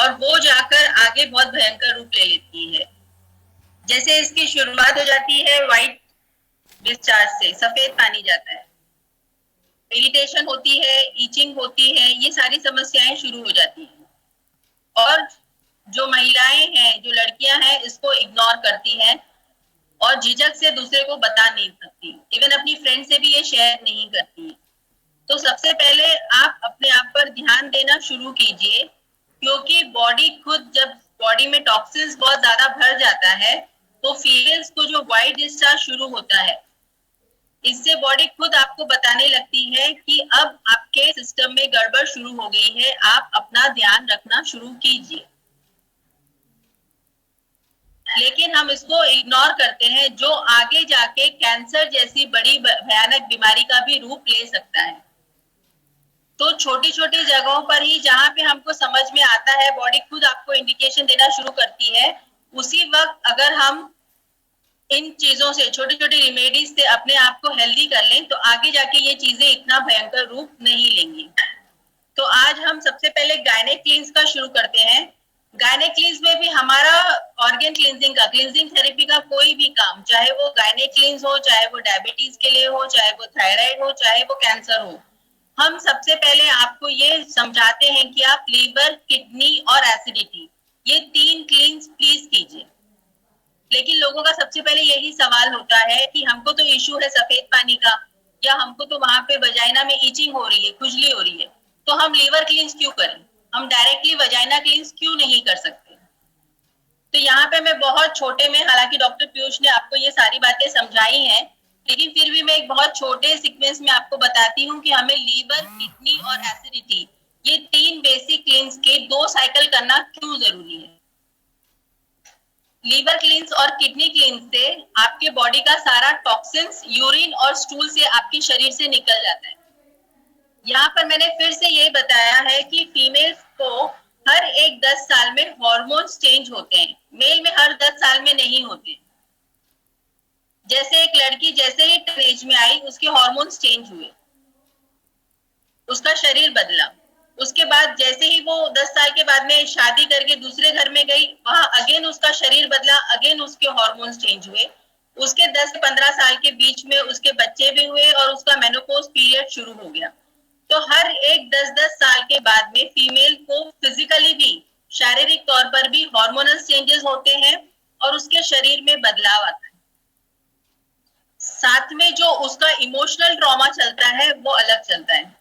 और वो जाकर आगे बहुत भयंकर रूप ले लेती है। जैसे इसकी शुरुआत हो जाती है व्हाइट डिस्चार्ज से, सफेद पानी जाता है, इरिटेशन होती है, ईचिंग होती है, ये सारी समस्याएं शुरू हो जाती हैं। और जो महिलाएं हैं, जो लड़कियां हैं, इसको इग्नोर करती हैं और झिझक से दूसरे को बता नहीं सकती, इवन अपनी फ्रेंड से भी ये शेयर नहीं करती। तो सबसे पहले आप अपने आप पर ध्यान देना शुरू कीजिए, क्योंकि बॉडी खुद, जब बॉडी में टॉक्सिन्स बहुत ज्यादा भर जाता है तो फीमेल्स को जो व्हाइट डिस्चार्ज शुरू होता है, इससे बॉडी खुद आपको बताने लगती है कि अब आपके सिस्टम में गड़बड़ शुरू हो गई है, आप अपना ध्यान रखना शुरू कीजिए। लेकिन हम इसको इग्नोर करते हैं, जो आगे जाके कैंसर जैसी बड़ी भयानक बीमारी का भी रूप ले सकता है। तो छोटी छोटी जगहों पर ही जहां पे हमको समझ में आता है, बॉडी खुद आपको इंडिकेशन देना शुरू करती है, उसी वक्त अगर हम इन चीजों से, छोटी छोटी रेमेडीज से अपने आप को हेल्दी कर लें, तो आगे जाके ये चीजें इतना भयंकर रूप नहीं लेंगी। तो आज हम सबसे पहले गायनेक क्लींस का शुरू करते हैं। गायनेक क्लींस में भी हमारा ऑर्गन क्लींजिंग का, क्लींजिंग थेरेपी का कोई भी काम, चाहे वो गायनेक क्लींस हो, चाहे वो डायबिटीज के लिए हो, चाहे वो थायराइड हो, चाहे वो कैंसर हो, हम सबसे पहले आपको ये समझाते हैं कि आप लीवर, किडनी और एसिडिटी, ये 3 क्लींस प्लीज कीजिए। लेकिन लोगों का सबसे पहले यही सवाल होता है कि हमको तो इशू है सफेद पानी का, या हमको तो वहां पे वजाइना में ईचिंग हो रही है, खुजली हो रही है, तो हम लीवर क्लींस क्यों करें, हम डायरेक्टली वजाइना क्लींस क्यों नहीं कर सकते। तो यहाँ पे मैं बहुत छोटे में, हालांकि डॉक्टर पीयूष ने आपको ये सारी बातें समझाई हैं, लेकिन फिर भी मैं एक बहुत छोटे सीक्वेंस में आपको बताती हूँ कि हमें लीवर, किडनी और एसिडिटी, ये 3 बेसिक क्लींस के 2 साइकिल करना क्यों जरूरी है। लीवर क्लींस और किडनी क्लींस से आपके बॉडी का सारा टॉक्सिन्स यूरिन और स्टूल से आपके शरीर से निकल जाता है। यहाँ पर मैंने फिर से ये बताया है कि फीमेल्स को हर एक 10 साल में हार्मोन्स चेंज होते हैं, मेल में हर 10 साल में नहीं होते। जैसे एक लड़की जैसे ही टीनेज में आई, उसके हार्मोन्स चेंज हुए, उसका शरीर बदला। उसके बाद जैसे ही वो 10 साल के बाद में शादी करके दूसरे घर में गई, वहां अगेन उसका शरीर बदला, अगेन उसके हार्मोन्स चेंज हुए। उसके 10 से 15 साल के बीच में उसके बच्चे भी हुए और उसका मेनोपॉज पीरियड शुरू हो गया। तो हर एक 10-10 साल के बाद में फीमेल को फिजिकली भी, शारीरिक तौर पर भी हार्मोनल चेंजेस होते हैं और उसके शरीर में बदलाव आता है। साथ में जो उसका इमोशनल ट्रॉमा चलता है वो अलग चलता है।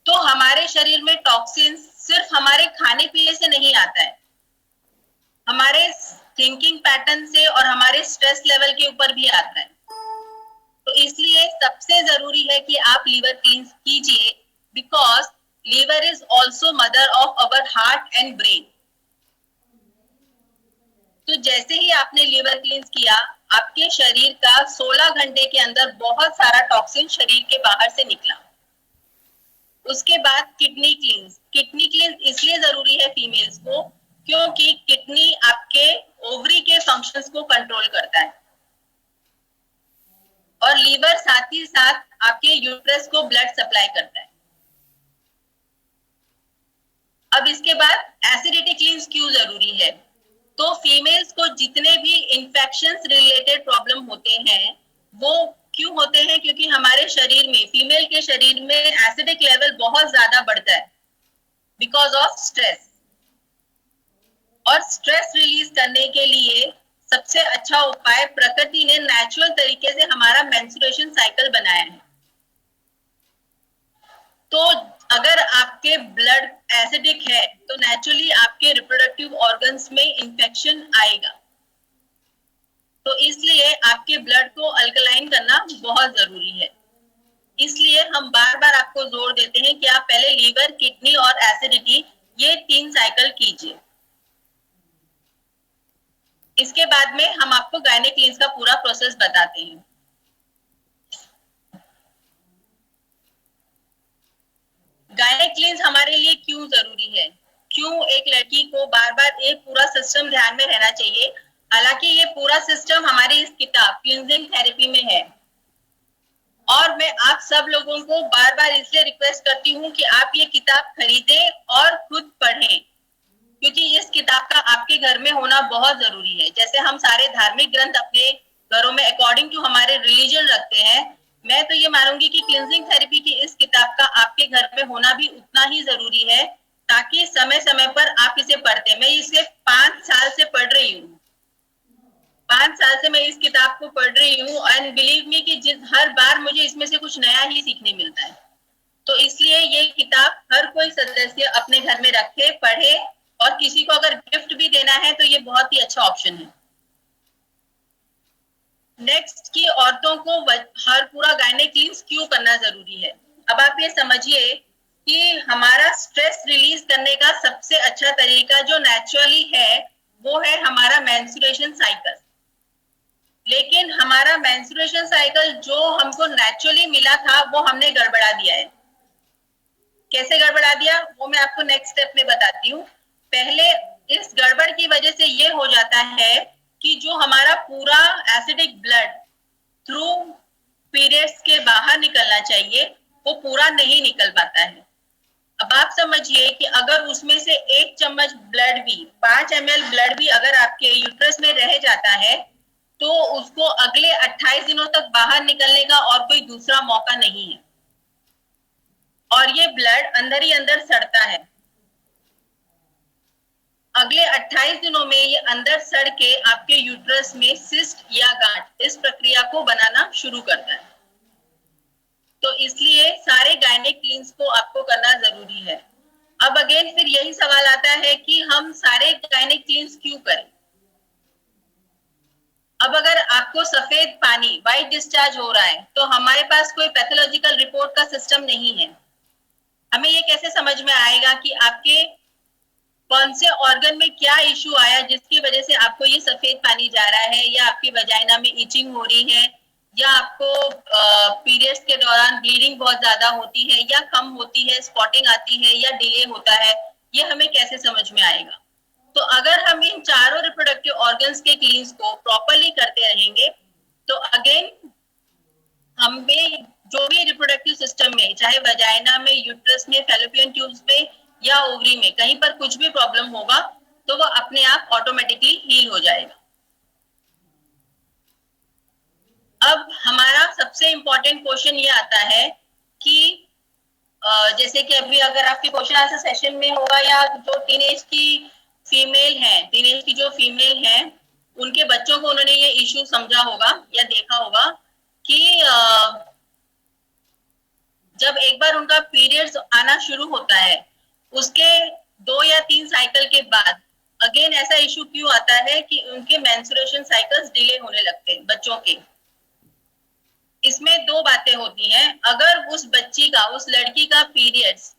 तो हमारे शरीर में टॉक्सिन्स सिर्फ हमारे खाने पीने से नहीं आता है, हमारे थिंकिंग पैटर्न से और हमारे स्ट्रेस लेवल के ऊपर भी आता है। तो इसलिए सबसे जरूरी है कि आप लीवर क्लींस कीजिए, because liver is also mother of our heart and brain. तो जैसे ही आपने लीवर क्लींस किया, आपके शरीर का 16 घंटे के अंदर बहुत सारा टॉक्सिन शरीर के बाहर से निकला। उसके बाद किडनी क्लींस, किडनी क्लींस इसलिए जरूरी है फीमेल्स को, क्योंकि किडनी आपके ओवरी के फंक्शंस को कंट्रोल करता है और लीवर साथ ही साथ आपके यूट्रस को ब्लड सप्लाई करता है। अब इसके बाद एसिडिटी क्लींस क्यों जरूरी है, तो फीमेल्स को जितने भी इंफेक्शंस रिलेटेड प्रॉब्लम होते हैं वो क्यों होते हैं, क्योंकि हमारे शरीर में, फीमेल के शरीर में एसिडिक लेवल बहुत ज्यादा बढ़ता है बिकॉज ऑफ स्ट्रेस। और स्ट्रेस रिलीज करने के लिए सबसे अच्छा उपाय प्रकृति ने नेचुरल तरीके से हमारा मेंस्ट्रुएशन साइकिल बनाया है। तो अगर आपके ब्लड एसिडिक है तो नेचुरली आपके रिप्रोडक्टिव ऑर्गन्स में इंफेक्शन आएगा। तो इसलिए आपके ब्लड को अल्कलाइन करना बहुत जरूरी है। इसलिए हम बार बार आपको जोर देते हैं कि आप पहले लीवर, किडनी और एसिडिटी, ये 3 साइकिल कीजिए। इसके बाद में हम आपको गायनेक क्लींस का पूरा प्रोसेस बताते हैं। गायनेक क्लींस हमारे लिए क्यों जरूरी है, क्यों एक लड़की को बार बार एक पूरा सिस्टम ध्यान में रहना चाहिए। हालांकि ये पूरा सिस्टम हमारी इस किताब क्लींजिंग थेरेपी में है और मैं आप सब लोगों को बार बार इसलिए रिक्वेस्ट करती हूँ कि आप ये किताब खरीदें और खुद पढ़ें, होना बहुत जरूरी है। जैसे हम सारे धार्मिक ग्रंथ अपने घरों में अकॉर्डिंग टू हमारे रिलीजन रखते हैं, मैं तो ये मानूंगी कि क्लिंजिंग थेरेपी की इस किताब का आपके घर में होना भी उतना ही जरूरी है, ताकि समय समय पर आप इसे पढ़ते। मैं इसे 5 साल से पढ़ रही हूँ, 5 साल से मैं इस किताब को पढ़ रही हूँ, एंड बिलीव मी कि हर बार मुझे इसमें से कुछ नया ही सीखने मिलता है। तो इसलिए ये किताब हर कोई सदस्य अपने घर में रखे, पढ़े, और किसी को अगर गिफ्ट भी देना है तो ये बहुत ही अच्छा ऑप्शन है। नेक्स्ट की औरतों को हर पूरा गायनेक क्लींस क्यों करना जरूरी है। अब आप ये समझिए कि हमारा स्ट्रेस रिलीज करने का सबसे अच्छा तरीका जो नेचुरली है वो है हमारा मेंस्ट्रुएशन साइकिल। लेकिन हमारा मेंस्ट्रुएशन साइकिल जो हमको नेचुरली मिला था वो हमने गड़बड़ा दिया है। कैसे गड़बड़ा दिया वो मैं आपको नेक्स्ट स्टेप में बताती हूँ। पहले इस गड़बड़ की वजह से ये हो जाता है कि जो हमारा पूरा एसिडिक ब्लड थ्रू पीरियड्स के बाहर निकलना चाहिए वो पूरा नहीं निकल पाता है। अब आप समझिए कि अगर उसमें से 1 चम्मच ब्लड भी, 5 ml ब्लड भी अगर आपके यूट्रस में रह जाता है तो उसको अगले 28 दिनों तक बाहर निकलने का और कोई दूसरा मौका नहीं है, और ये ब्लड अंदर ही अंदर सड़ता है। अगले 28 दिनों में ये अंदर सड़ के आपके यूट्रस में सिस्ट या गांठ इस प्रक्रिया को बनाना शुरू करता है। तो इसलिए सारे गायनेक क्लींस को आपको करना जरूरी है। अब अगेन फिर यही सवाल आता है कि हम सारे गायनेक क्लींस क्यों करें। अब अगर आपको सफेद पानी व्हाइट डिस्चार्ज हो रहा है तो हमारे पास कोई पैथोलॉजिकल रिपोर्ट का सिस्टम नहीं है। हमें ये कैसे समझ में आएगा कि आपके कौन से ऑर्गन में क्या इश्यू आया जिसकी वजह से आपको ये सफेद पानी जा रहा है, या आपकी वजाइना में इचिंग हो रही है, या आपको पीरियड्स के दौरान ब्लीडिंग बहुत ज्यादा होती है या कम होती है, स्पॉटिंग आती है या डिले होता है, ये हमें कैसे समझ में आएगा। तो अगर हम इन चारों रिप्रोडक्टिव ऑर्गन्स के क्लींस को प्रॉपरली करते रहेंगे तो अगेन हमें जो भी रिप्रोडक्टिव सिस्टम में, चाहे वजाइना में, यूट्रस में, फैलोपियन ट्यूब्स में या ओवरी में कहीं पर कुछ भी प्रॉब्लम होगा तो वो अपने आप ऑटोमेटिकली हील हो जाएगा। अब हमारा सबसे इंपॉर्टेंट क्वेश्चन ये आता है कि जैसे कि अभी अगर आपके क्वेश्चन आंसर सेशन में होगा, या जो टीनेज की फीमेल है, टीनेज की जो फीमेल है उनके बच्चों को उन्होंने ये इश्यू समझा होगा या देखा होगा कि जब एक बार उनका पीरियड्स आना शुरू होता है उसके 2 या 3 साइकिल के बाद अगेन ऐसा इश्यू क्यों आता है कि उनके मेंस्ट्रुएशन साइकिल्स डिले होने लगते हैं बच्चों के। इसमें 2 बातें होती हैं। अगर उस बच्ची का, उस लड़की का पीरियड्स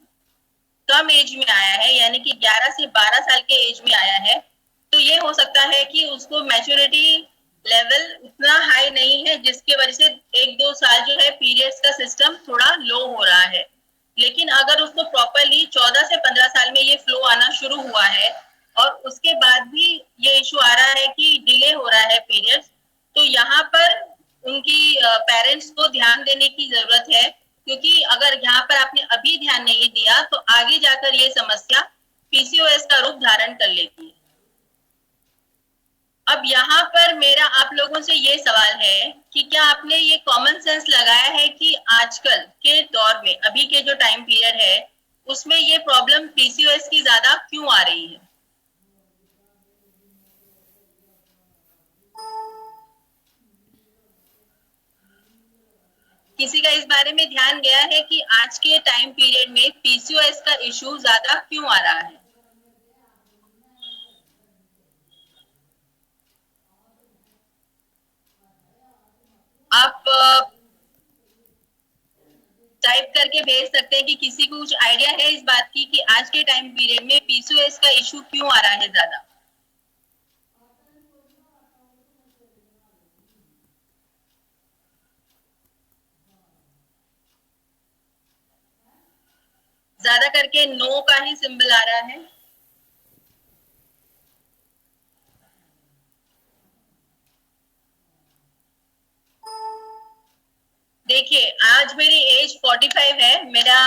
कम एज में आया है, यानी कि 11 से 12 साल के एज में आया है, तो ये हो सकता है कि उसको मैच्योरिटी लेवल उतना हाई नहीं है जिसकी वजह से 1-2 साल जो है पीरियड्स का सिस्टम थोड़ा लो हो रहा है। लेकिन अगर उसको प्रॉपरली 14 से 15 साल में ये फ्लो आना शुरू हुआ है और उसके बाद भी ये इशू आ रहा है कि डिले हो रहा है पीरियड्स, तो यहाँ पर उनकी पेरेंट्स को ध्यान देने की जरूरत है, क्योंकि अगर यहाँ पर आपने अभी ध्यान नहीं दिया तो आगे जाकर ये समस्या पीसीओएस का रूप धारण कर लेती है। अब यहाँ पर मेरा आप लोगों से ये सवाल है कि क्या आपने ये कॉमन सेंस लगाया है कि आजकल के दौर में, अभी के जो टाइम पीरियड है उसमें ये प्रॉब्लम पीसीओएस की ज्यादा क्यों आ रही है। किसी का इस बारे में ध्यान गया है कि आज के टाइम पीरियड में पीसीओएस का इशू ज्यादा क्यों आ रहा है। आप टाइप करके भेज सकते हैं कि किसी को कुछ आइडिया है इस बात की कि आज के टाइम पीरियड में पीसीओएस का इशू क्यों आ रहा है ज्यादा। ज्यादा करके नो का ही सिंबल आ रहा है। देखिए आज मेरी एज 45 है, मेरा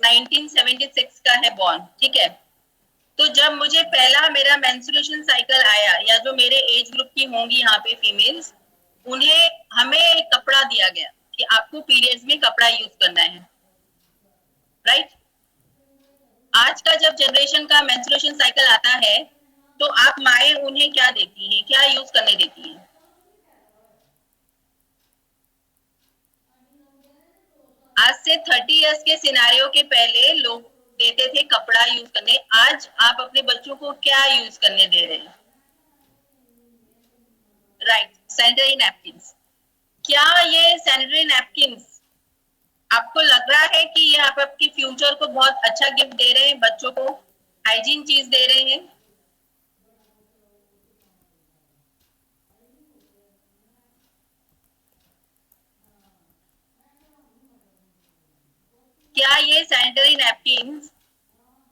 1976 का है बॉर्न, ठीक है। तो जब मुझे पहला मेरा मेंस्ट्रुएशन साइकिल आया, या जो मेरे एज ग्रुप की होंगी यहाँ पे फीमेल्स, उन्हें हमें कपड़ा दिया गया कि आपको पीरियड्स में कपड़ा यूज करना है, राइट। आज का जब जनरेशन का मेंस्ट्रुएशन साइकिल आता है, तो आप माए उन्हें क्या देती हैं, क्या यूज करने देती हैं? आज से 30 इयर्स के सिनारियो के पहले लोग देते थे कपड़ा यूज करने। आज आप अपने बच्चों को क्या यूज करने दे रहे हैं? Right, sanitary napkin. क्या ये सैनिटरी नैपकिन आपको लग रहा है कि ये आप आपके फ्यूचर को बहुत अच्छा गिफ्ट दे रहे हैं, बच्चों को हाइजीन चीज दे रहे हैं? क्या ये सैनिटरी नैपकिन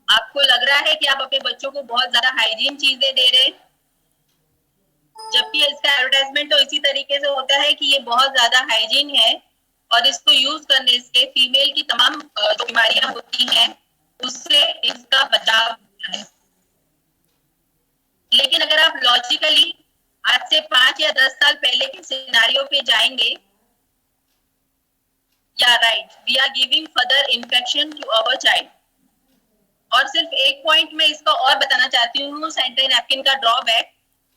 आपको लग रहा है कि आप अपने बच्चों को बहुत ज्यादा हाइजीन चीजें दे रहे हैं? जबकि इसका एडवर्टाइजमेंट तो इसी तरीके से होता है कि ये बहुत ज्यादा हाइजीन है और इसको यूज करने से फीमेल की तमाम जो बीमारियां होती हैं उससे इसका बचाव होता है। लेकिन अगर आप लॉजिकली आज से 5 या 10 साल पहले के सिनारियो पे जाएंगे, या right, we are giving further infection to our child. और सिर्फ एक पॉइंट में इसका और बताना चाहती हूँ सैनिटरी नैपकिन का ड्रॉबैक,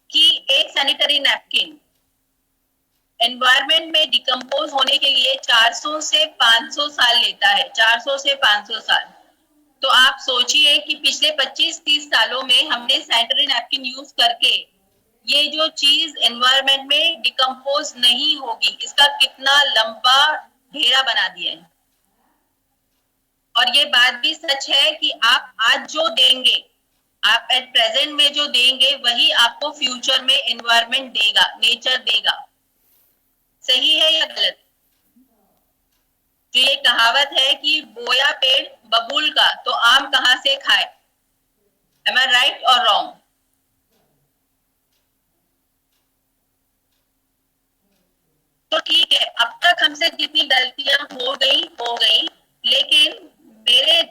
कि एक सैनिटरी नैपकिन एनवायरमेंट में डिकम्पोज होने के लिए 400 से 500 साल लेता है, 400 से 500 साल। तो आप सोचिए कि पिछले 25-30 सालों में हमने सैनिटरी नैपकिन यूज करके ये जो चीज एनवायरनमेंट में डिकम्पोज नहीं होगी, इसका कितना लंबा घेरा बना दिया है। और ये बात भी सच है कि आप आज जो देंगे, आप एट प्रेजेंट में जो देंगे, वही आपको फ्यूचर में एनवायरनमेंट देगा, नेचर देगा। सही है या गलत? जो ये कहावत है कि बोया पेड़ बबूल का, तो आम कहां से खाए? एम आई राइट और रॉन्ग? तो ठीक है, अब तक हमसे जितनी गलतियां हो गई, लेकिन मेरे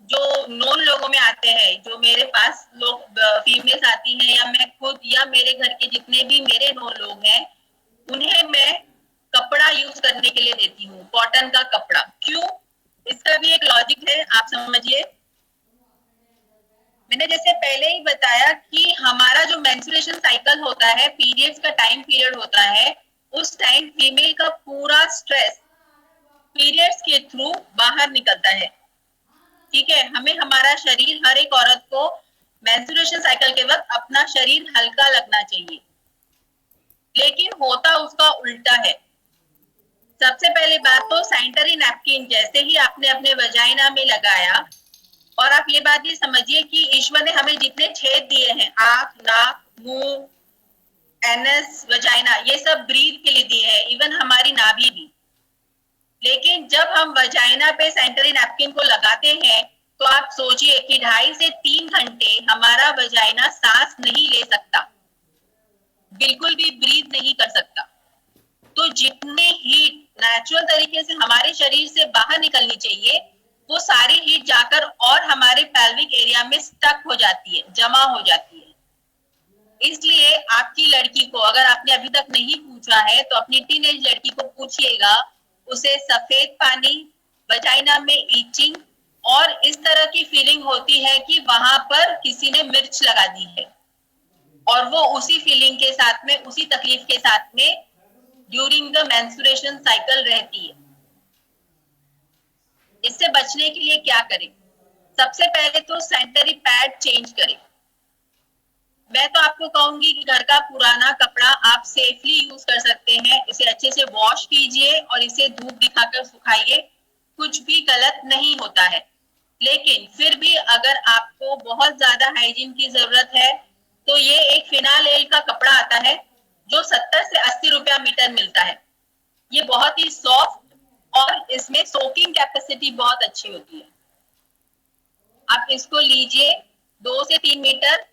जो नॉन लोगों में आते हैं, जो मेरे पास लोग फीमेल्स आती हैं, या मैं खुद, या मेरे घर के जितने भी मेरे नॉन लोग हैं, उन्हें मैं कपड़ा यूज करने के लिए देती हूँ, कॉटन का कपड़ा। क्यों? इसका भी एक लॉजिक है, आप समझिए। मैंने जैसे पहले ही बताया कि हमारा जो मेंस्ट्रुएशन साइकिल होता है, पीरियड्स का टाइम पीरियड होता है, उस टाइम फीमेल का पूरा स्ट्रेस पीरियड्स के थ्रू बाहर निकलता है। ठीक है, हमें हमारा शरीर, हर एक औरत को मेंस्ट्रुएशन साइकिल के वक्त अपना शरीर हल्का लगना चाहिए, लेकिन होता उसका उल्टा है। सबसे पहले बात तो सैनिटरी नैपकिन जैसे ही आपने अपने वजाइना में लगाया, और आप ये बात भी समझिए कि ईश्वर ने हमें जितने छेद दिए हैं, आंख, नाक, मुंह, एनस, वजाइना, ये सब ब्रीथ के लिए दिए हैं, इवन हमारी नाभि भी। लेकिन जब हम वजाइना पे सैनिटरी नैपकिन को लगाते हैं, तो आप सोचिए कि 2.5 से 3 घंटे हमारा वजाइना सांस नहीं ले सकता, बिल्कुल भी ब्रीथ नहीं कर सकता। तो जितने हीट नेचुरल तरीके से हमारे शरीर से बाहर निकलनी चाहिए, वो सारी हीट जाकर और हमारे पेल्विक एरिया में स्टक हो जाती है, जमा हो जाती है। इसलिए आपकी लड़की को, अगर आपने अभी तक नहीं पूछा है, तो अपनी टीनेज लड़की को पूछिएगा, उसे सफेद पानी, वजाइना में ईचिंग और इस तरह की फीलिंग होती है कि वहां पर किसी ने मिर्च लगा दी है, और वो उसी फीलिंग के साथ में, उसी तकलीफ के साथ में ड्यूरिंग द मेंस्ट्रुएशन साइकिल रहती है। इससे बचने के लिए क्या करें? सबसे पहले तो सैनिटरी पैड चेंज करें। मैं तो आपको कहूंगी कि घर का पुराना कपड़ा आप सेफली यूज कर सकते हैं, इसे अच्छे से वॉश कीजिए और इसे धूप दिखाकर सुखाइए, कुछ भी गलत नहीं होता है। लेकिन फिर भी अगर आपको बहुत ज्यादा हाइजीन की जरूरत है, तो ये एक फिनाइल का कपड़ा आता है जो 70 से 80 रुपया मीटर मिलता है। ये बहुत ही सॉफ्ट और इसमें सोकिंग कैपेसिटी बहुत अच्छी होती है। आप इसको लीजिए, 2 से 3 मीटर।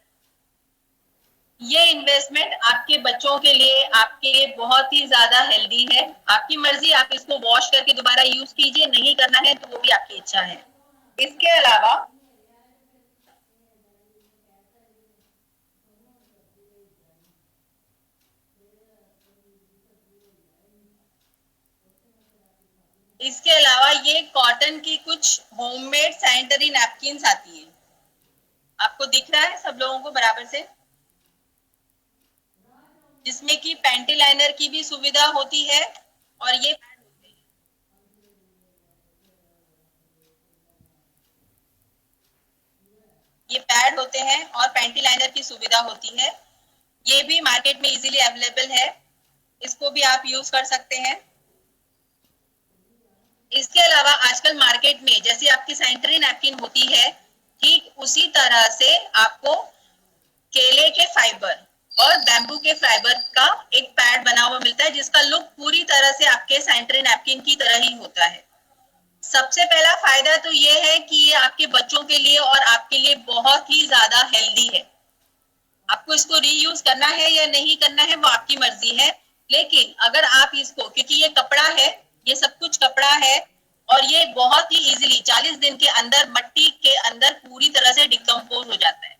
ये इन्वेस्टमेंट आपके बच्चों के लिए, आपके लिए बहुत ही ज्यादा हेल्दी है। आपकी मर्जी, आप इसको वॉश करके दोबारा यूज कीजिए, नहीं करना है तो वो भी आपकी इच्छा है। इसके अलावा इसके अलावा ये कॉटन की कुछ होममेड सैनिटरी नैपकिन आती है। आपको दिख रहा है सब लोगों को बराबर से, जिसमें कि पैंटी लाइनर की भी सुविधा होती है और ये पैड होते हैं और पैंटी लाइनर की सुविधा होती है। ये भी मार्केट में इजीली अवेलेबल है, इसको भी आप यूज कर सकते हैं। इसके अलावा आजकल मार्केट में जैसे आपकी सैनिटरी नैपकिन होती है, ठीक उसी तरह से आपको केले के फाइबर और बैम्बू के फाइबर का एक पैड बना हुआ मिलता है, जिसका लुक पूरी तरह से आपके सैनिटरी नैपकिन की तरह ही होता है। सबसे पहला फायदा तो ये है कि ये आपके बच्चों के लिए और आपके लिए बहुत ही ज्यादा हेल्दी है। आपको इसको रीयूज करना है या नहीं करना है वो आपकी मर्जी है, लेकिन अगर आप इसको, क्योंकि ये कपड़ा है, ये सब कुछ कपड़ा है और ये बहुत ही इजीली 40 दिन के अंदर मट्टी के अंदर पूरी तरह से डिकम्पोज हो जाता है।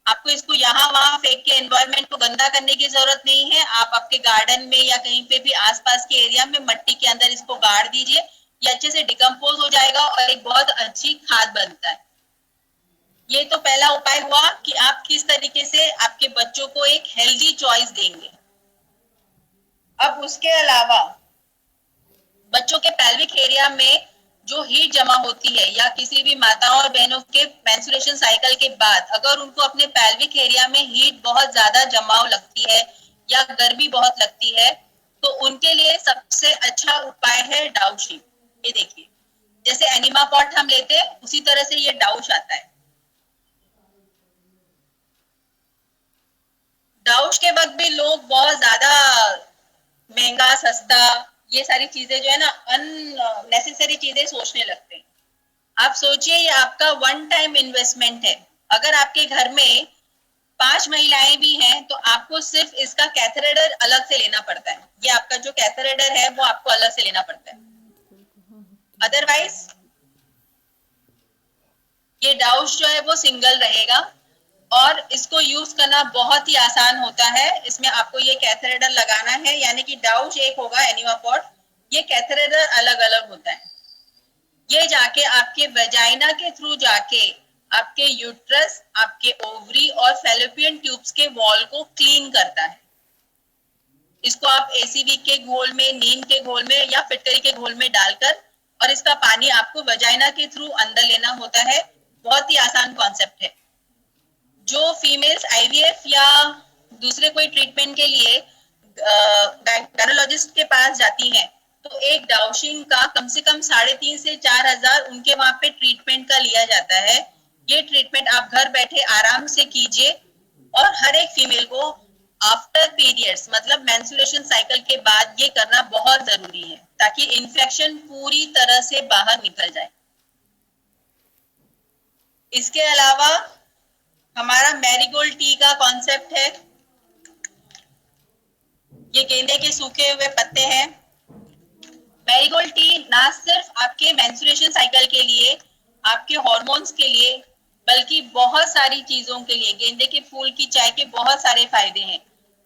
आपको इसको यहाँ वहां फेंक के एनवायरमेंट को गंदा करने की जरूरत नहीं है। आप आपके गार्डन में या कहीं पे भी आसपास के एरिया में मट्टी के अंदर इसको गाड़ दीजिए, ये अच्छे से डिकम्पोज हो जाएगा और एक बहुत अच्छी खाद बनता है। ये तो पहला उपाय हुआ कि आप किस तरीके से आपके बच्चों को एक हेल्दी चॉइस देंगे। अब उसके अलावा बच्चों के पेल्विक एरिया में जो हीट जमा होती है या किसी भी माताओं और बहनों के मेंस्ट्रुएशन साइकिल के बाद अगर उनको अपने पेल्विक एरिया में हीट बहुत ज्यादा जमाव लगती है या गर्मी बहुत लगती है, तो उनके लिए सबसे अच्छा उपाय है डाउशी। ये देखिए, जैसे एनिमा पॉट हम लेते हैं उसी तरह से ये डाउश आता है। डाउश के वक्त भी लोग बहुत ज्यादा महंगा सस्ता ये सारी चीजें जो है ना अननेसेसरी चीजें सोचने लगते हैं। आप सोचिए ये आपका वन टाइम इन्वेस्टमेंट है। अगर आपके घर में 5 महिलाएं भी हैं तो आपको सिर्फ इसका कैथेटर अलग से लेना पड़ता है। ये आपका जो कैथेटर है वो आपको अलग से लेना पड़ता है, अदरवाइज ये डाउश जो है वो सिंगल रहेगा और इसको यूज करना बहुत ही आसान होता है। इसमें आपको ये कैथेटर लगाना है, यानी कि डाउश एक होगा, एनिमा पॉट, ये कैथेटर अलग अलग होता है। ये जाके आपके वेजाइना के थ्रू जाके आपके यूट्रस, आपके ओवरी और फेलोपियन ट्यूब्स के वॉल को क्लीन करता है। इसको आप एसीवी के घोल में, नीम के घोल में या फिटकरी के घोल में डालकर और इसका पानी आपको वेजाइना के थ्रू अंदर लेना होता है। बहुत ही आसान कॉन्सेप्ट है। जो फीमेल्स आईवीएफ या दूसरे कोई ट्रीटमेंट के लिए गायनोलॉजिस्ट के पास जाती हैं तो एक डाउशिंग का कम से कम 3,500 से 4,000 उनके वहां पे ट्रीटमेंट का लिया जाता है। ये ट्रीटमेंट आप घर बैठे आराम से कीजिए और हर एक फीमेल को आफ्टर पीरियड्स मतलब मेंस्ट्रुएशन साइकिल के बाद ये करना बहुत जरूरी है ताकि इन्फेक्शन पूरी तरह से बाहर निकल जाए। इसके अलावा हमारा मैरीगोल्ड टी का कॉन्सेप्ट है। ये गेंदे के सूखे हुए पत्ते हैं। मैरीगोल्ड टी ना सिर्फ आपके मेंस्ट्रुएशन साइकिल के लिए, आपके हार्मोन्स के लिए, बल्कि बहुत सारी चीजों के लिए, गेंदे के फूल की चाय के बहुत सारे फायदे हैं।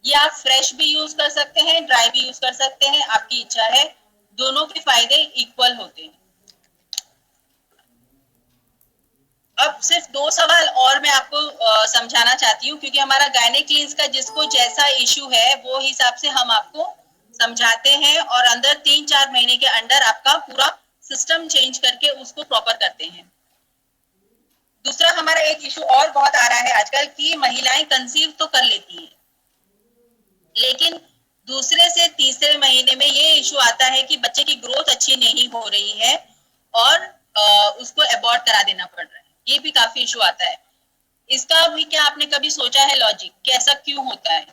ये आप फ्रेश भी यूज कर सकते हैं, ड्राई भी यूज कर सकते हैं, आपकी इच्छा है। दोनों के फायदे इक्वल होते हैं। अब सिर्फ 2 सवाल और मैं आपको समझाना चाहती हूँ, क्योंकि हमारा गायनेक का जिसको जैसा इश्यू है वो हिसाब से हम आपको समझाते हैं और अंदर 3-4 महीने के अंदर आपका पूरा सिस्टम चेंज करके उसको प्रॉपर करते हैं। दूसरा हमारा एक इशू और बहुत आ रहा है आजकल कि महिलाएं कंसीव तो कर लेती हैं, लेकिन दूसरे से तीसरे महीने में ये इशू आता है कि बच्चे की ग्रोथ अच्छी नहीं हो रही है और उसको अबॉर्ट करा देना पड़ रहा है। ये भी काफी इशू आता है। इसका भी क्या आपने कभी सोचा है लॉजिक, कैसा क्यों होता है?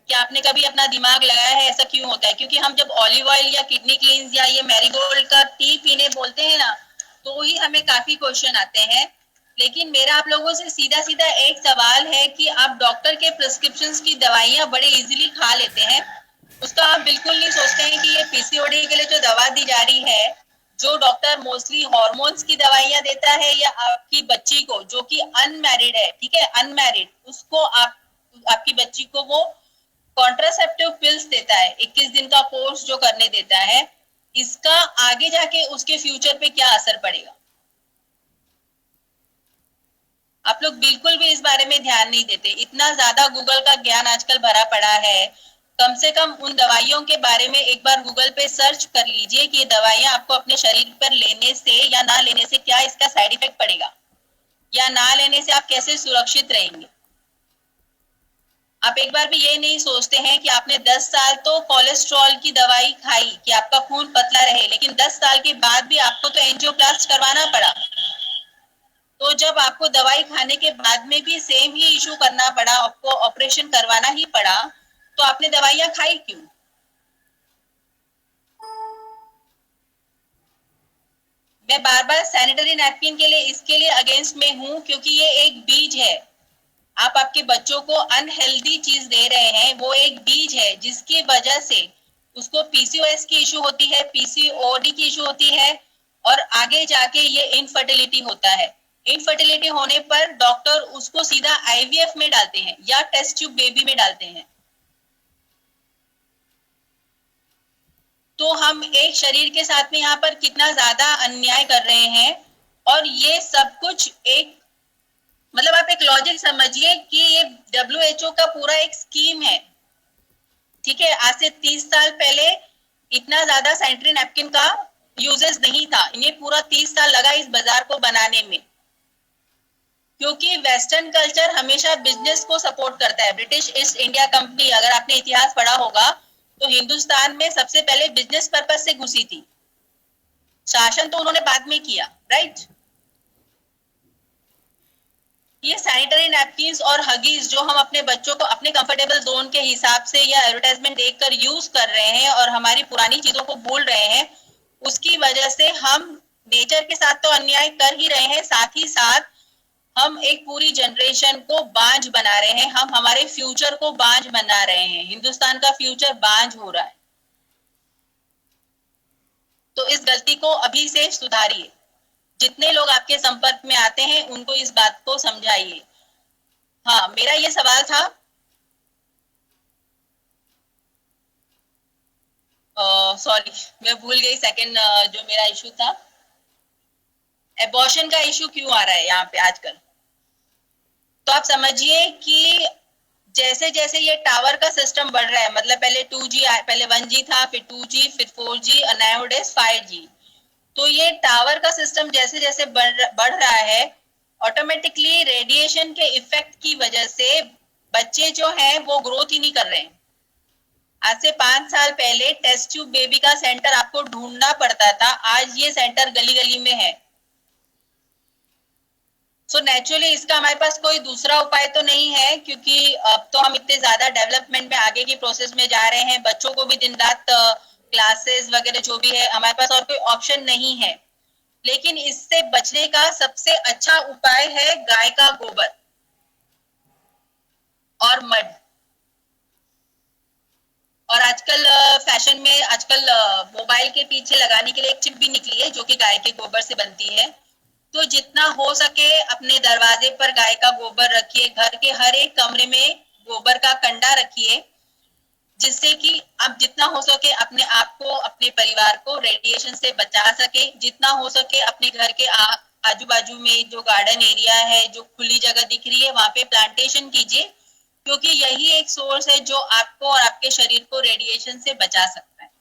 क्या आपने कभी अपना दिमाग लगाया है ऐसा क्यों होता है? क्योंकि हम जब ऑलिव ऑयल या किडनी क्लींस या ये मैरीगोल्ड का टी पीने बोलते हैं ना, तो ही हमें काफी क्वेश्चन आते हैं। लेकिन मेरा आप लोगों से सीधा सीधा एक सवाल है कि आप डॉक्टर के प्रिस्क्रिप्शंस की दवाइयां बड़े इजीली खा लेते हैं, उसका आप बिल्कुल नहीं सोचते हैं कि ये पीसीओडी के लिए जो दवा दी जा रही है, जो डॉक्टर मोस्टली हार्मोन्स की दवाइयां देता है या आपकी बच्ची को जो कि अनमैरिड है, ठीक है, अनमैरिड, उसको आप आपकी बच्ची को वो कॉन्ट्रासेप्टिव पिल्स देता है, 21 दिन का कोर्स जो करने देता है, इसका आगे जाके उसके फ्यूचर पे क्या असर पड़ेगा? आप लोग बिल्कुल भी इस बारे में ध्यान नहीं देते। इतना ज्यादा गूगल का ज्ञान आजकल भरा पड़ा है, कम से कम उन दवाइयों के बारे में एक बार गूगल पे सर्च कर लीजिए कि ये दवाइयां आपको अपने शरीर पर लेने से या ना लेने से क्या इसका साइड इफेक्ट पड़ेगा, या ना लेने से आप कैसे सुरक्षित रहेंगे। आप एक बार भी ये नहीं सोचते हैं कि आपने 10 साल तो कोलेस्ट्रॉल की दवाई खाई कि आपका खून पतला रहे, लेकिन 10 साल के बाद भी आपको तो एंजियोप्लास्ट करवाना पड़ा। तो जब आपको दवाई खाने के बाद में भी सेम ही इशू करना पड़ा, आपको ऑपरेशन करवाना ही पड़ा, तो आपने दवाइयां खाई क्यों? मैं बार बार सैनिटरी नैपकिन के लिए इसके लिए अगेंस्ट में हूं, क्योंकि ये एक बीज है। आप आपके बच्चों को अनहेल्दी चीज दे रहे हैं, वो एक बीज है जिसकी वजह से उसको पीसीओएस की इशू होती है, पीसीओडी की इशू होती है, और आगे जाके ये इनफर्टिलिटी होता है। इनफर्टिलिटी होने पर डॉक्टर उसको सीधा आईवीएफ में डालते हैं या टेस्ट ट्यूब बेबी में डालते हैं। तो हम एक शरीर के साथ में यहाँ पर कितना ज्यादा अन्याय कर रहे हैं। और ये सब कुछ एक, मतलब आप एक लॉजिक समझिए कि ये WHO का पूरा एक स्कीम है, ठीक है। आज से 30 साल पहले इतना ज्यादा सैनिटरी नैपकिन का यूजेस नहीं था, इन्हें पूरा 30 साल लगा इस बाजार को बनाने में, क्योंकि वेस्टर्न कल्चर हमेशा बिजनेस को सपोर्ट करता है। ब्रिटिश ईस्ट इंडिया कंपनी, अगर आपने इतिहास पढ़ा होगा, तो हिंदुस्तान में सबसे पहले बिजनेस पर्पस से घुसी थी, शासन तो उन्होंने बाद में किया, राइट। ये सैनिटरी नैपकिन्स और हगीज जो हम अपने बच्चों को अपने कंफर्टेबल जोन के हिसाब से या एडवर्टाइजमेंट देखकर यूज कर रहे हैं और हमारी पुरानी चीजों को भूल रहे हैं, उसकी वजह से हम नेचर के साथ तो अन्याय कर ही रहे हैं, साथ ही साथ हम एक पूरी जनरेशन को बांझ बना रहे हैं, हम हमारे फ्यूचर को बांझ बना रहे हैं। हिंदुस्तान का फ्यूचर बांझ हो रहा है। तो इस गलती को अभी से सुधारिए। जितने लोग आपके संपर्क में आते हैं उनको इस बात को समझाइए। हाँ, मेरा ये सवाल था, सॉरी मैं भूल गई सेकंड, जो मेरा इशू था, एबॉर्शन का इशू क्यों आ रहा है यहाँ पे आजकल। तो आप समझिए कि जैसे जैसे ये टावर का सिस्टम बढ़ रहा है, मतलब पहले 2G, पहले 1G था, फिर 2G, फिर 4G और नाउअडेज 5G। तो ये टावर का सिस्टम जैसे जैसे बढ़ रहा है, ऑटोमेटिकली रेडिएशन के इफेक्ट की वजह से बच्चे जो हैं वो ग्रोथ ही नहीं कर रहे हैं। आज से 5 साल पहले टेस्ट ट्यूब बेबी का सेंटर आपको ढूंढना पड़ता था, आज ये सेंटर गली गली में है। सो नेचुरली इसका हमारे पास कोई दूसरा उपाय तो नहीं है, क्योंकि अब तो हम इतने ज्यादा डेवलपमेंट में आगे की प्रोसेस में जा रहे हैं, बच्चों को भी दिन रात क्लासेस वगैरह जो भी है, हमारे पास और कोई ऑप्शन नहीं है। लेकिन इससे बचने का सबसे अच्छा उपाय है गाय का गोबर और मड। और आजकल फैशन में आजकल मोबाइल के पीछे लगाने के लिए एक चिप भी निकली है जो कि गाय के गोबर से बनती है। तो जितना हो सके अपने दरवाजे पर गाय का गोबर रखिए, घर के हर एक कमरे में गोबर का कंडा रखिए, जिससे कि आप जितना हो सके अपने आप को, अपने परिवार को रेडिएशन से बचा सके। जितना हो सके अपने घर के आजू बाजू में जो गार्डन एरिया है, जो खुली जगह दिख रही है, वहां पे प्लांटेशन कीजिए, क्योंकि यही एक सोर्स है जो आपको और आपके शरीर को रेडिएशन से बचा सकता है।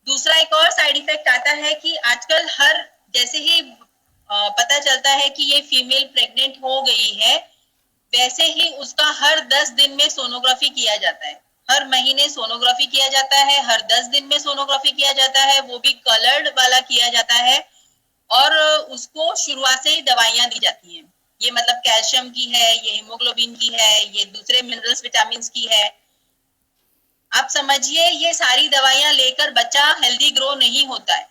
दूसरा एक और साइड इफेक्ट आता है कि आजकल हर, जैसे ही पता चलता है कि ये फीमेल प्रेग्नेंट हो गई है, वैसे ही उसका हर 10 दिन में सोनोग्राफी किया जाता है, हर महीने सोनोग्राफी किया जाता है, हर 10 दिन में सोनोग्राफी किया जाता है, वो भी कलर्ड वाला किया जाता है। और उसको शुरुआत से ही दवाइयां दी जाती हैं, ये मतलब कैल्शियम की है, ये हीमोग्लोबिन की है, ये दूसरे मिनरल्स विटामिन की है। आप समझिए ये सारी दवाइयां लेकर बच्चा हेल्दी ग्रो नहीं होता है।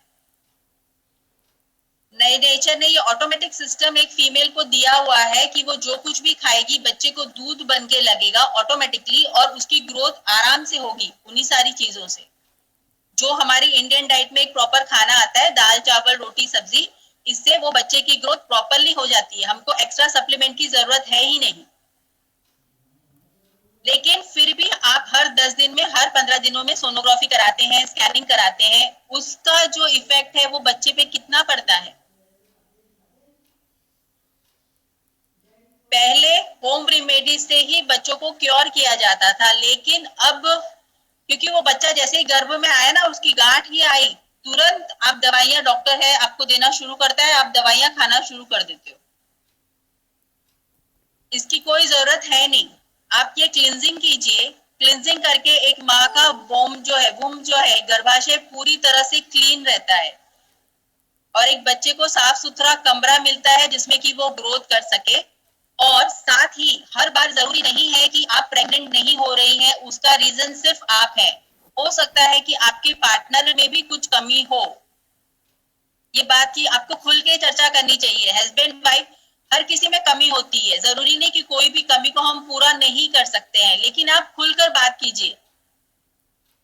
नए नेचर ने ये ऑटोमेटिक सिस्टम एक फीमेल को दिया हुआ है कि वो जो कुछ भी खाएगी बच्चे को दूध बन के लगेगा ऑटोमेटिकली, और उसकी ग्रोथ आराम से होगी उन्हीं सारी चीजों से जो हमारी इंडियन डाइट में एक प्रॉपर खाना आता है, दाल चावल रोटी सब्जी, इससे वो बच्चे की ग्रोथ प्रॉपरली हो जाती है। हमको एक्स्ट्रा सप्लीमेंट की जरूरत है ही नहीं। लेकिन फिर भी आप हर 10 दिन में, हर 15 दिनों में सोनोग्राफी कराते हैं, स्कैनिंग कराते हैं, उसका जो इफेक्ट है वो बच्चे पे कितना पड़ता है? पहले होम रेमेडी से ही बच्चों को क्योर किया जाता था, लेकिन अब क्योंकि वो बच्चा जैसे ही गर्भ में आया ना, उसकी गांठ ही आई, तुरंत आप दवाइयां, डॉक्टर है आपको देना शुरू करता है, आप दवाइयां खाना शुरू कर देते हो। इसकी कोई जरूरत है नहीं। आप ये क्लिनजिंग कीजिए, क्लिनजिंग करके एक माँ का वूम जो है गर्भाशय पूरी तरह से क्लीन रहता है, और एक बच्चे को साफ सुथरा कमरा मिलता है जिसमें कि वो ग्रोथ कर सके। और साथ ही हर बार जरूरी नहीं है कि आप प्रेग्नेंट नहीं हो रही हैं, उसका रीजन सिर्फ आप हैं। हो सकता है कि आपके पार्टनर में भी कुछ कमी हो। ये बात की आपको खुल के चर्चा करनी चाहिए। हस्बैंड वाइफ हर किसी में कमी होती है, जरूरी नहीं कि कोई भी कमी को हम पूरा नहीं कर सकते हैं, लेकिन आप खुलकर बात कीजिए।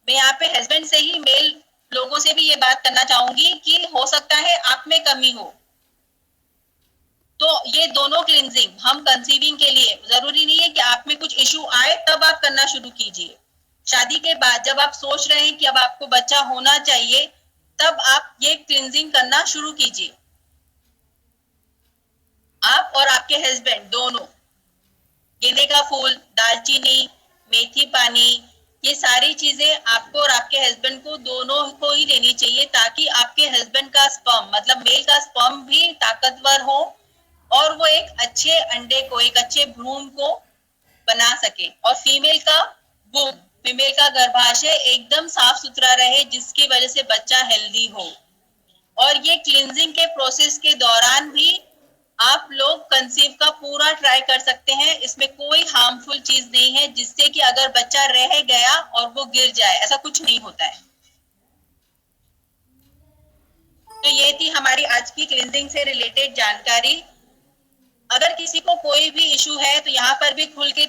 मैं यहाँ पे हस्बैंड से ही मेल लोगों से भी ये बात करना चाहूंगी कि हो सकता है आप में कमी हो, तो ये दोनों क्लिनजिंग हम कंसीविंग के लिए, जरूरी नहीं है कि आप में कुछ इशू आए तब आप करना शुरू कीजिए। शादी के बाद जब आप सोच रहे हैं कि अब आपको बच्चा होना चाहिए, तब आप ये क्लिनजिंग करना शुरू कीजिए। आप और आपके हस्बैंड दोनों, गेंदे का फूल, दालचीनी, मेथी पानी, ये सारी चीजें आपको और आपके हस्बैंड को दोनों को ही लेनी चाहिए, ताकि आपके हस्बैंड का स्पर्म, मतलब मेल का स्पर्म भी ताकतवर हो, और वो एक अच्छे अंडे को, एक अच्छे भ्रूण को बना सके, और फीमेल का वूम, फीमेल का गर्भाशय एकदम साफ सुथरा रहे, जिसकी वजह से बच्चा हेल्दी हो। और ये क्लिनजिंग के प्रोसेस के दौरान भी आप लोग कंसीव का पूरा ट्राई कर सकते हैं। इसमें कोई हार्मफुल चीज नहीं है जिससे कि अगर बच्चा रह गया और वो गिर जाए, ऐसा कुछ नहीं होता है। तो ये थी हमारी आज की क्लिनजिंग से रिलेटेड जानकारी। अगर किसी को कोई भी इशू है तो यहाँ पर भी खुल के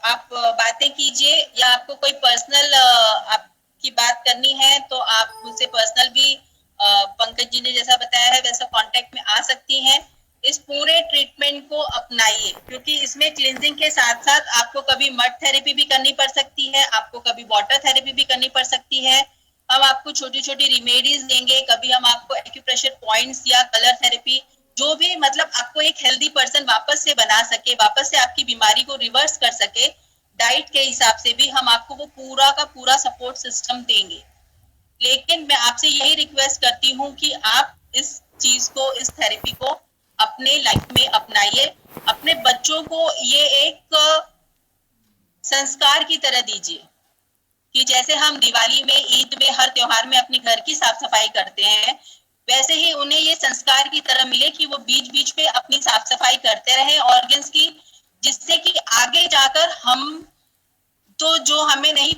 आप बातें कीजिए, या आपको कोई पर्सनल आपकी बात करनी है तो आप मुझसे पर्सनल भी पंकज जी ने जैसा बताया है वैसा कांटेक्ट में आ सकती हैं। इस पूरे ट्रीटमेंट को अपनाइए, क्योंकि इसमें क्लिनजिंग के साथ साथ आपको कभी मड थेरेपी भी करनी पड़ सकती है, आपको कभी वाटर थेरेपी भी करनी पड़ सकती है। हम आपको छोटी छोटी रिमेडीज देंगे, कभी हम आपको एक्यूप्रेशर पॉइंट्स या कलर थेरेपी, जो भी मतलब आपको एक हेल्दी पर्सन वापस से बना सके, वापस से आपकी बीमारी को रिवर्स कर सके, डाइट के हिसाब से भी हम आपको वो पूरा का पूरा सपोर्ट सिस्टम देंगे। लेकिन मैं आपसे यही रिक्वेस्ट करती हूँ कि आप इस चीज को, इस थेरेपी को अपने लाइफ में अपनाइए। अपने बच्चों को ये एक संस्कार की तरह दीजिए कि जैसे हम दिवाली में, ईद में, हर त्योहार में अपने घर की साफ सफाई करते हैं, वैसे ही उन्हें ये संस्कार की तरह मिले कि वो बीच बीच पे अपनी साफ सफाई करते रहे ऑर्गन्स की, जिससे कि आगे जाकर हम तो जो हमें नहीं